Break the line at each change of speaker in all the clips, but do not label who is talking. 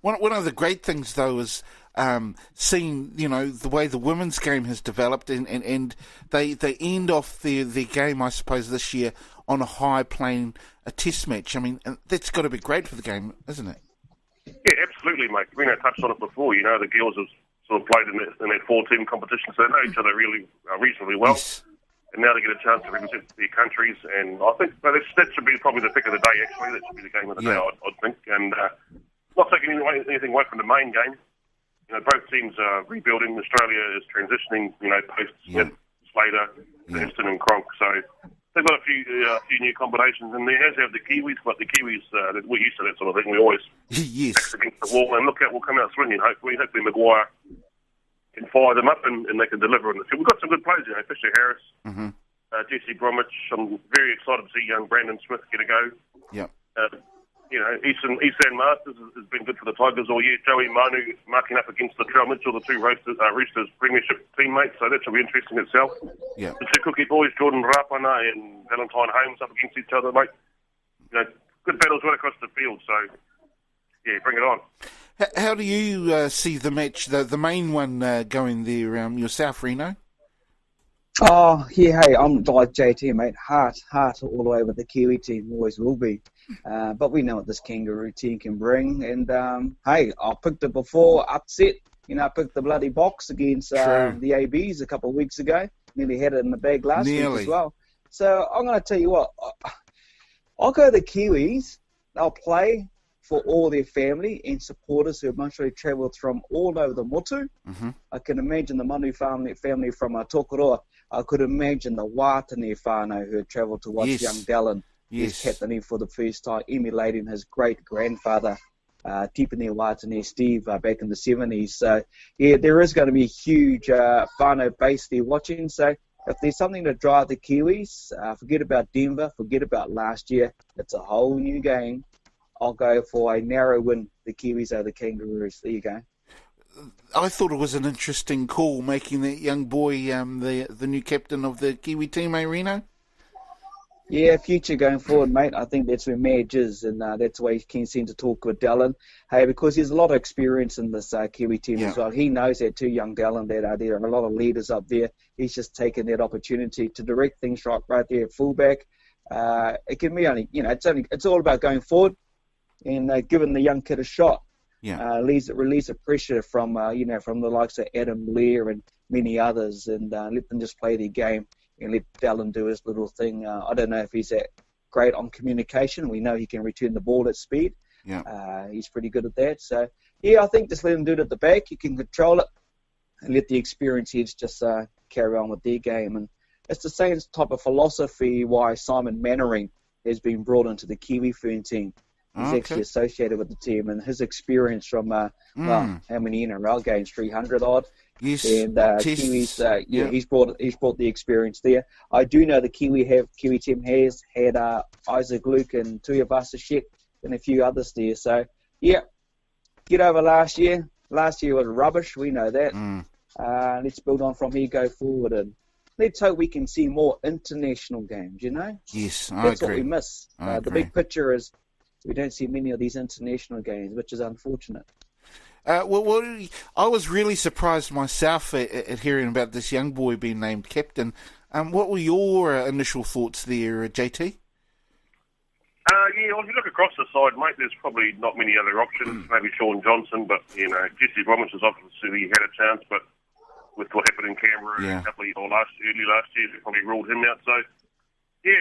One of the great things, though, is seeing, the way the women's game has developed, and they end off their game, I suppose, this year on a high playing a test match. I mean, that's got to be great for the game, isn't it?
Yeah, absolutely, mate. Reno touched on it before. The girls have sort of played in that four-team competition, so they know each other really reasonably well. Yes. And now they get a chance to represent their countries, and I think that should be probably the pick of the day, actually. That should be the game of the day, I'd think. And not taking anything away from the main game. Both teams are rebuilding. Australia is transitioning, post-Smith, Slater, Preston and Cronk. So they've got a few new combinations, and there has to have the Kiwis, but the Kiwis, we're used to that sort of thing. We always back against the wall, and look out, we'll come out swinging, hopefully. Hopefully Maguire can fire them up and they can deliver in the field. We've got some good players, Fisher Harris, Jesse Bromwich. I'm very excited to see young Brandon Smith get a go.
Yep.
Easton Masters has been good for the Tigers all year. Joey Manu marking up against the Trell Mitchell, the two Roosters premiership teammates, so that should be interesting itself.
Yeah.
The two Cookie boys, Jordan Rapana and Valentine Holmes, up against each other, mate. Good battles right across the field, so yeah, bring it on.
How do you see the match, the main one going there yourself, Reno?
Oh, yeah, hey, I'm like JT, mate. Heart all the way with the Kiwi team, always will be. But we know what this Kangaroo team can bring. And, hey, I picked it before, upset. I picked the bloody box against the ABs a couple of weeks ago. Nearly had it in the bag last week as well. So I'm going to tell you what. I'll go the Kiwis. They'll play for all their family and supporters who have actually travelled from all over the Motu. Mm-hmm. I can imagine the Manu family from Tokoroa. I could imagine the Wātane whānau who had travelled to watch young Dallin his captaining for the first time, emulating his great-grandfather, Tipene Wātane Steve, back in the 70s. So, yeah, there is going to be a huge whānau base there watching. So if there's something to drive the Kiwis, forget about Denver, forget about last year. It's a whole new game. I'll go for a narrow win. The Kiwis are the Kangaroos. There you go.
I thought it was an interesting call, making that young boy the new captain of the Kiwi team, Reno?
Yeah, future going forward, mate. I think that's where Madge is, and that's why he can seem to talk with Dallin. Hey, because there's a lot of experience in this Kiwi team as well. He knows that too, young Dallin, that there are a lot of leaders up there. He's just taken that opportunity to direct things right there at fullback. It can be only, it's all about going forward and giving the young kid a shot.
Yeah.
Release the pressure from from the likes of Adam Blair and many others, and let them just play their game and let Dallin do his little thing. I don't know if he's that great on communication. We know he can return the ball at speed.
Yeah.
He's pretty good at that. So yeah, I think just let him do it at the back. He can control it and let the experienced heads just carry on with their game. And it's the same type of philosophy why Simon Mannering has been brought into the Kiwi Fern team. He's actually associated with the team, and his experience from how many NRL games, 300 odd.
Yes.
And Kiwis, he's brought the experience there. I do know the Kiwi team has had Isaac Luke and Tuivasa-Sheck and a few others there. So yeah, get over last year. Last year was rubbish. We know that. Let's build on from here, go forward, and let's hope we can see more international games.
Yes,
that's
I agree.
What we miss. The big picture is we don't see many of these international games, which is unfortunate.
Well, I was really surprised myself at hearing about this young boy being named captain. What were your initial thoughts there, JT?
Well, if you look across the side, mate, there's probably not many other options. Maybe Sean Johnson, but, Jesse Bromwich has obviously had a chance, but with what happened in Canberra early last year, they probably ruled him out. So, yeah,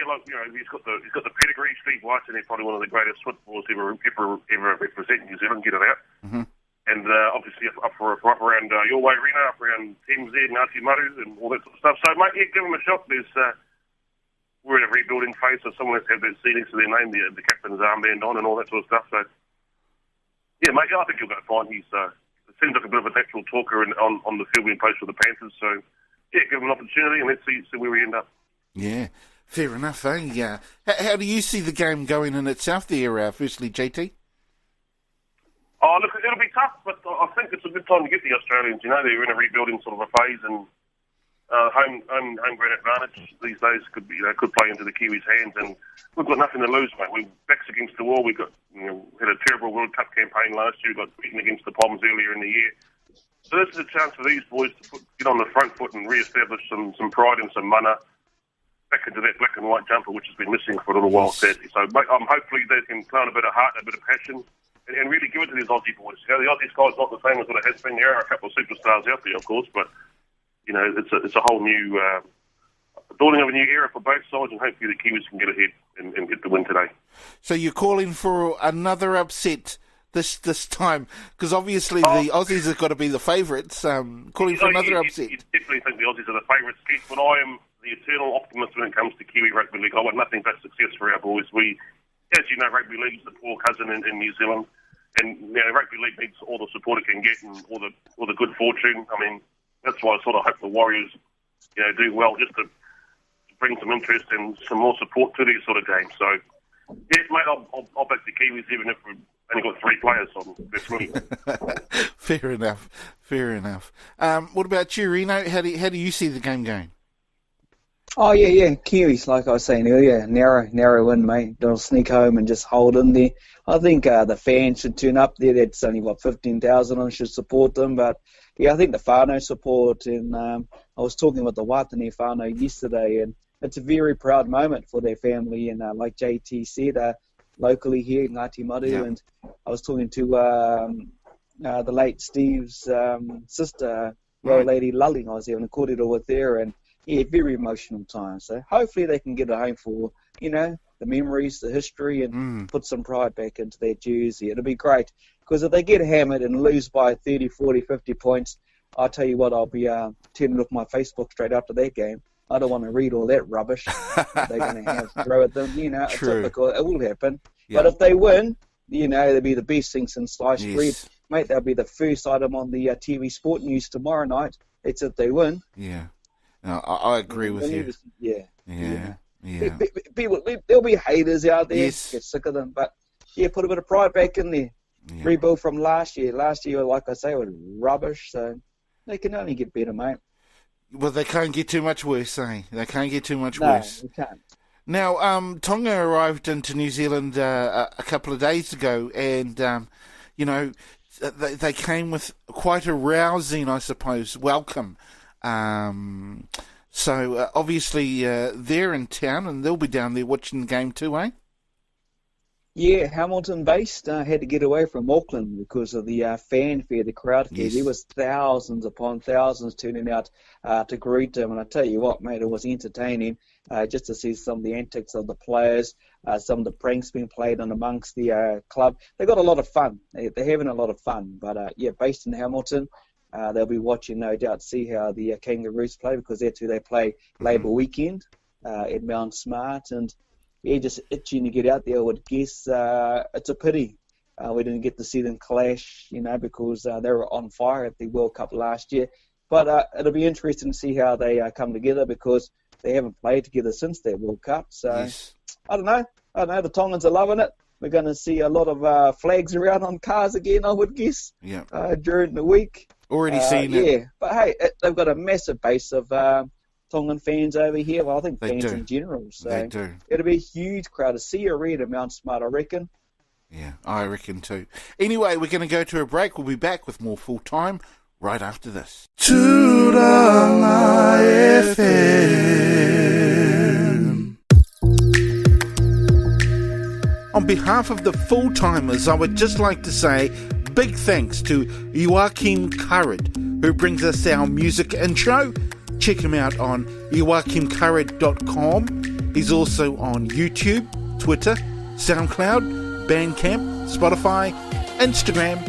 he's got the pedigree. Steve White's probably one of the greatest footballers ever represent New Zealand. Get it out. Mm-hmm. And obviously up around your way, Reno, up around TMZ, Ngāti Maru, and all that sort of stuff. So, mate, give him a shot. We're in a rebuilding phase, so someone has to have that C next to their name, the captain's armband on, and all that sort of stuff. So, yeah, mate, I think he'll go fine. It seems like a bit of a natural talker on the field being placed for the Panthers. So, yeah, give him an opportunity, and let's see where we end up.
Yeah. Fair enough, eh? Yeah. How do you see the game going in itself there, firstly, JT?
Oh, look, it'll be tough, but I think it's a good time to get the Australians. They're in a rebuilding sort of a phase, and Home ground advantage these days could play into the Kiwis' hands, and we've got nothing to lose, mate. We're backs against the wall. We got had a terrible World Cup campaign last year. We got beaten against the Poms earlier in the year. So this is a chance for these boys to get on the front foot and re-establish some pride and some mana back into that black and white jumper, which has been missing for a little while, sadly. So hopefully they can plant a bit of heart and a bit of passion and really give it to these Aussie boys. The Aussie sky's not the same as what it has been. There are a couple of superstars out there, of course, but it's a whole new dawning of a new era for both sides, and hopefully the Kiwis can get ahead and get the win today.
So you're calling for another upset this time, because obviously the Aussies have got to be the favourites. Calling for another upset.
You definitely think the Aussies are the favourites, Keith, but I am the eternal optimist when it comes to Kiwi Rugby League. I want nothing but success for our boys. As you know, Rugby League is the poor cousin in New Zealand, and Rugby League needs all the support it can get and all the good fortune. I mean, that's why I sort of hope the Warriors, do well, just to bring some interest and some more support to these sort of games. So, yes, mate, I'll back the Kiwis even if we've only got 3 players on this week.
Fair enough. What about you, Reno? How do you see the game going?
Oh, yeah. Kiwis, like I was saying earlier, narrow win, mate. They'll sneak home and just hold in there. I think the fans should turn up there. That's only, 15,000 on should support them. But, yeah, I think the whānau support. And I was talking with the Watani whānau yesterday, and it's a very proud moment for their family. And like JT said, locally here in Ngāti Maru. Yeah. And I was talking to the late Steve's sister, the old lady Lully. I was having a kōrero with her, and yeah, very emotional time. So hopefully they can get it home for, the memories, the history, and put some pride back into their jersey. It'll be great. Because if they get hammered and lose by 30, 40, 50 points, I'll tell you what, I'll be turning off my Facebook straight after that game. I don't want to read all that rubbish they're going to have to throw at them. Typical. It will happen. Yeah. But if they win, they'll be the best thing since sliced bread. Mate, they'll be the first item on the TV Sport News tomorrow night. It's if they win.
Yeah. No, I agree with you. Yeah.
There'll be haters out there. Yes. Get sick of them. But, put a bit of pride back in there. Yeah. Rebuild from last year. Last year, like I say, was rubbish. So they can only get better, mate.
Well, they can't get too much worse, eh? They can't get too much worse.
No, they can't.
Now, Tonga arrived into New Zealand a couple of days ago, and, they came with quite a rousing, I suppose, welcome. So obviously they're in town and they'll be down there watching the game too, eh?
Yeah, Hamilton based. Had to get away from Auckland because of the fanfare, the crowd fare. Yes. There was thousands upon thousands turning out to greet them. And I tell you what, mate, it was entertaining just to see some of the antics of the players, some of the pranks being played on amongst the club. They got a lot of fun. They're having a lot of fun. But based in Hamilton. They'll be watching, no doubt, to see how the Kangaroos play because that's who they play Labour weekend at Mount Smart. And, just itching to get out there, I would guess. It's a pity we didn't get to see them clash, because they were on fire at the World Cup last year. But it'll be interesting to see how they come together because they haven't played together since that World Cup. So, yes. I don't know. The Tongans are loving it. We're going to see a lot of flags around on cars again, I would guess, during the week.
Already seen it.
Yeah, but hey, they've got a massive base of Tongan fans over here. Well, I think fans in general. So
they do.
It'll be a huge crowd to see a red at Mount Smart, I reckon.
Yeah, I reckon too. Anyway, we're going to go to a break. We'll be back with more Full Time right after this. Tūranga FM. On behalf of the Full-Timers, I would just like to say big thanks to Joachim Currid, who brings us our music intro. Check him out on joachimcurrid.com. He's also on YouTube, Twitter, SoundCloud, Bandcamp, Spotify, Instagram,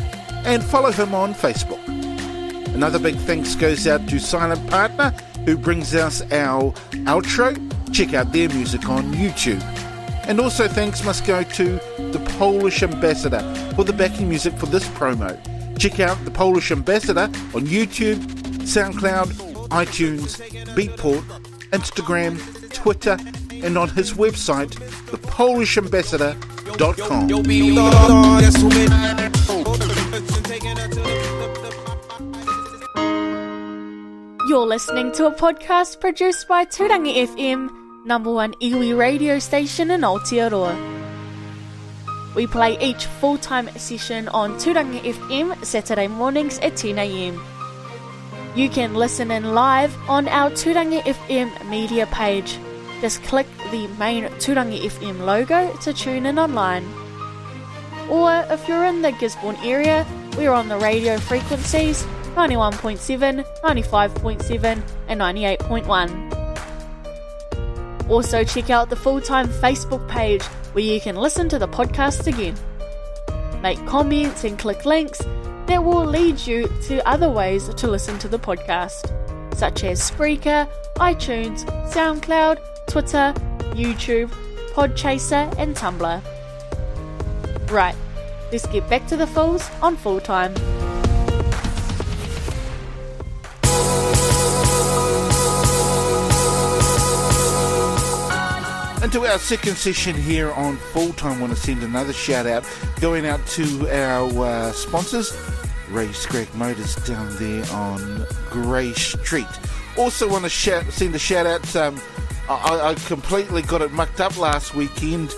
and follow him on Facebook. Another big thanks goes out to Silent Partner, who brings us our outro. Check out their music on YouTube. And also thanks must go to the Polish Ambassador for the backing music for this promo. Check out the Polish Ambassador on YouTube, SoundCloud, iTunes, Beatport, Instagram, Twitter, and on his website, thepolishambassador.com.
You're listening to a podcast produced by Tūrangi FM, number one iwi radio station in Aotearoa. We play each full-time session on Tūrangi FM Saturday mornings at 10 a.m. You can listen in live on our Tūrangi FM media page. Just click the main Tūrangi FM logo to tune in online. Or if you're in the Gisborne area, we're on the radio frequencies 91.7, 95.7 and 98.1. Also check out the Full-Time Facebook page where you can listen to the podcast again. Make comments and click links that will lead you to other ways to listen to the podcast, such as Spreaker, iTunes, SoundCloud, Twitter, YouTube, Podchaser and Tumblr. Right, let's get back to the Fools on Full Time.
And to our second session here on Full Time, I want to send another shout out going out to our sponsors, Ray Scragg Motors down there on Grey Street. Also want to send a shout out, I completely got it mucked up last weekend.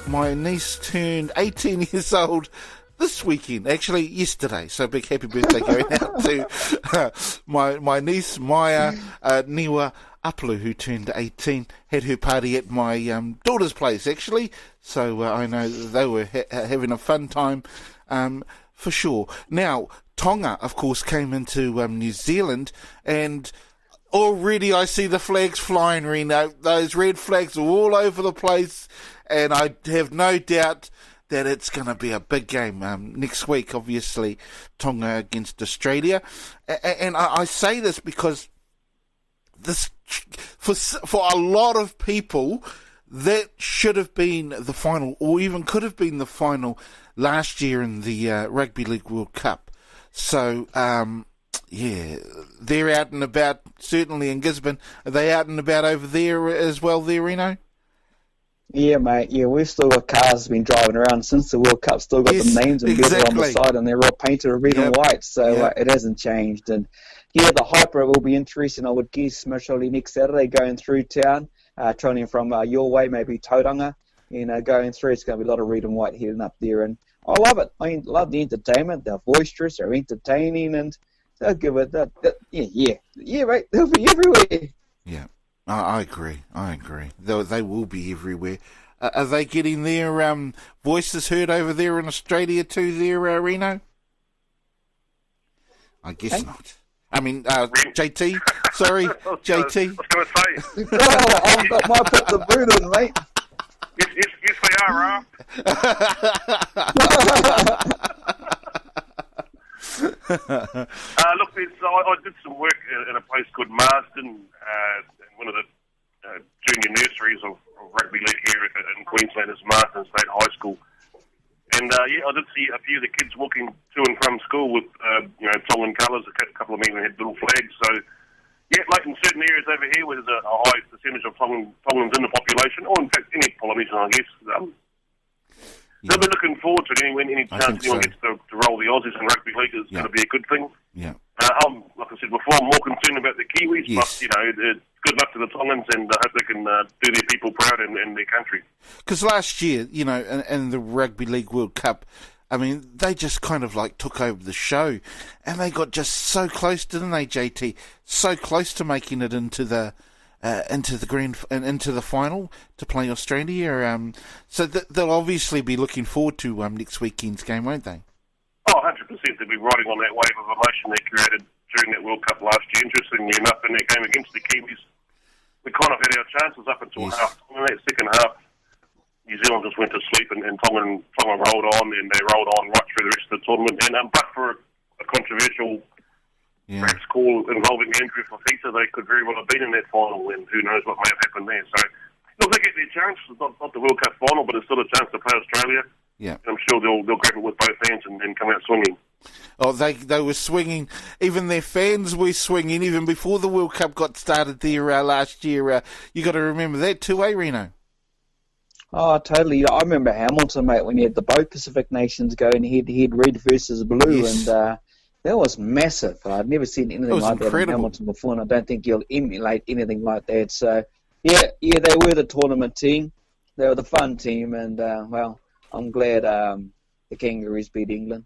My niece turned 18 years old this weekend, actually yesterday, so big happy birthday going out to my niece Maya Niwa Aplu, who turned 18, had her party at my daughter's place actually, so I know they were having a fun time for sure. Now Tonga of course came into New Zealand, and already I see the flags flying, Reno. Those red flags are all over the place, and I have no doubt that it's going to be a big game next week, obviously, Tonga against Australia. And I say this because this, for a lot of people, that should have been the final, or even could have been the final last year in the Rugby League World Cup. So, yeah, they're out and about, certainly in Gisborne. Are they out and about over there as well there, Reno?
Yeah, mate. Yeah, we've still got cars been driving around since the World Cup. Still got the names and letters on the side, and they're all painted red and white. So it hasn't changed. And yeah, the Hyper will be interesting. I would guess most probably next Saturday going through town, training from your way, maybe Tauranga. Going through, it's going to be a lot of red and white heading up there, and I love it. I love the entertainment. They're boisterous, they're entertaining, and they'll give it that. Yeah, mate. They'll be everywhere.
Yeah. I agree. They will be everywhere. Are they getting their voices heard over there in Australia too, there, Reno? I guess not. I mean, JT. Sorry, JT.
I was going to say.
I might put the boot on, mate.
Yes, they are, Ralph. Look, I did some work in a place called Marsden, one of the junior nurseries of Rugby League here in Queensland is Marsden State High School. And, I did see a few of the kids walking to and from school with, Tongan colours. A couple of them even had little flags. So, yeah, like in certain areas over here where there's a high percentage of Tongans in the population, or in fact any Polynesian, I guess, they'll be looking forward to it. Any chance anyone gets to roll the Aussies in Rugby League is going to be a good thing.
Yeah.
Like I said before, I'm more concerned about the Kiwis, but, good luck to the Tongans, and I hope they can do their people proud in their country.
Because last year, in the Rugby League World Cup, I mean, they just kind of like took over the show, and they got just so close, didn't they, JT? So close to making it into the final to play Australia. So they'll obviously be looking forward to next weekend's game, won't they?
Oh, 100%. They'll be riding on that wave of emotion they created during that World Cup last year. Interestingly enough, in that game against the Kiwis, we kind of had our chances up until half. In that second half, New Zealand just went to sleep, and Tonga rolled on, and they rolled on right through the rest of the tournament. And but for a controversial perhaps call involving Andrew Fafita, they could very well have been in that final, and who knows what may have happened there. So, look, they get their chance. It's not the World Cup final, but it's still a chance to play Australia. Yeah. And I'm sure they'll grab it with both hands and come out swinging.
Oh, they were swinging. Even their fans were swinging even before the World Cup got started there last year. You got to remember that too, Reno?
Oh, totally. I remember Hamilton, mate, when you had the both Pacific nations going head-to-head, red versus blue, and That was massive. I'd never seen anything like that in Hamilton before, and I don't think you'll emulate anything like that. So, yeah, they were the tournament team. They were the fun team, and, well, I'm glad the Kangaroos beat England.